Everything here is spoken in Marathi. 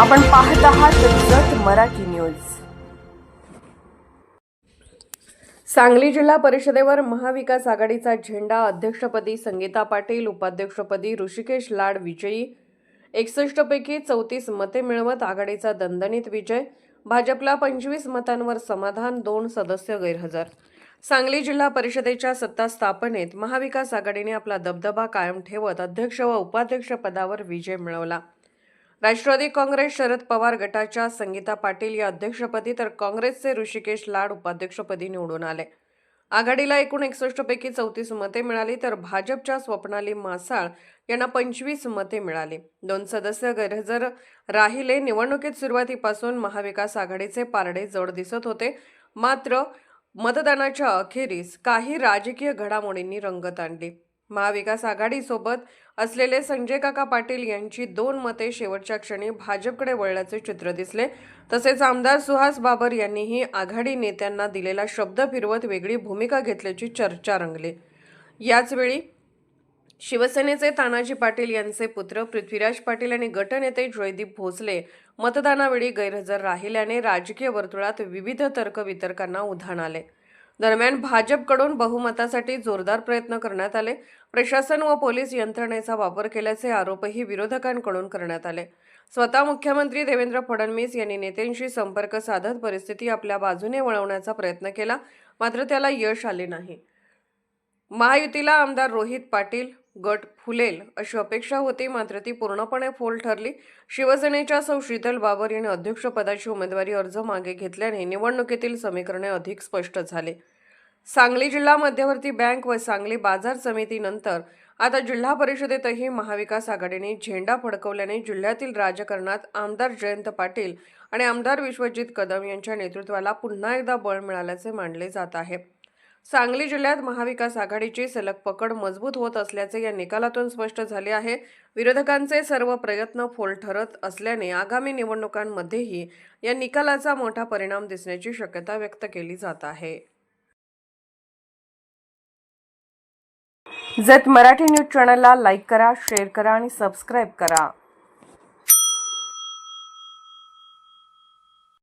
आपण पाहत आहात जत मराठी न्यूज। सांगली जिल्हा परिषदेवर महाविकास आघाडीचा झेंडा। अध्यक्षपदी संगीता पाटील, उपाध्यक्षपदी ऋषिकेश लाड विजयी। 61 पैकी 34 मते मिळवत आघाडीचा दणदणीत विजय। भाजपला 25 मतांवर समाधान, 2 सदस्य गैरहजर। सांगली जिल्हा परिषदेच्या सत्ता स्थापनेत महाविकास आघाडीने आपला दबदबा कायम ठेवत अध्यक्ष व उपाध्यक्ष पदावर विजय मिळवला। राष्ट्रवादी काँग्रेस शरद पवार गटाच्या संगीता पाटील या अध्यक्षपदी तर काँग्रेसचे ऋषिकेश लाड उपाध्यक्षपदी निवडून आले। आघाडीला एकूण 61 पैकी 34 मते मिळाली तर भाजपच्या स्वप्नाली मासाळ यांना 25 मते मिळाली। 2 सदस्य गैरहजर राहिले। निवडणुकीत सुरुवातीपासून महाविकास आघाडीचे पारडे जड दिसत होते, मात्र मतदानाच्या अखेरीस काही राजकीय घडामोडींनी रंगत आणली। महाविकास आघाडीसोबत असलेले संजय काका पाटील यांची 2 मते शेवटच्या क्षणी भाजपकडे वळल्याचे चित्र दिसले। तसेच आमदार सुहास बाबर यांनीही आघाडी नेत्यांना दिलेला शब्द फिरवत वेगळी भूमिका घेतल्याची चर्चा रंगली। याचवेळी शिवसेनेचे तानाजी पाटील यांचे पुत्र पृथ्वीराज पाटील आणि गटनेते जयदीप भोसले मतदानावेळी गैरहजर राहिल्याने राजकीय वर्तुळात विविध तर्कवितर्कांना उधाण आले। दरम्यान भाजपकडून बहुमतासाठी जोरदार प्रयत्न करण्यात आले। प्रशासन व पोलीस यंत्रणेचा वापर केल्याचे आरोपही विरोधकांकडून करण्यात आले। स्वतः मुख्यमंत्री देवेंद्र फडणवीस यांनी नेत्यांशी संपर्क साधत परिस्थिती आपल्या बाजूने वळवण्याचा प्रयत्न केला, मात्र त्याला यश आले नाही। महायुतीला आमदार रोहित पाटील गट फुलेल अशी अपेक्षा होती, मात्र ती पूर्णपणे फोल ठरली। शिवसेनेच्या सौ शीतल बाबर यांनी अध्यक्षपदाची उमेदवारी अर्ज मागे घेतल्याने निवडणुकीतील समीकरणे अधिक स्पष्ट झाले। सांगली जिल्हा मध्यवर्ती बँक व सांगली बाजार समितीनंतर आता जिल्हा परिषदेतही महाविकास आघाडीने झेंडा फडकवल्याने जिल्ह्यातील राजकारणात आमदार जयंत पाटील आणि आमदार विश्वजित कदम यांच्या नेतृत्वाला पुन्हा एकदा बळ मिळाल्याचे मानले जात आहे। सांगली जिल्ह्यात महाविकास आघाडीची सलग पकड मजबूत होत असल्याचे या निकालातून स्पष्ट झाले आहे। विरोधकांचे सर्व प्रयत्न फोल ठरत असल्याने आगामी निवडणुकांमध्येही या निकालाचा मोठा परिणाम दिसण्याची शक्यता व्यक्त केली जात आहे। जत मराठी न्यूज चॅनलला लाईक करा, शेअर करा आणि सबस्क्राईब करा।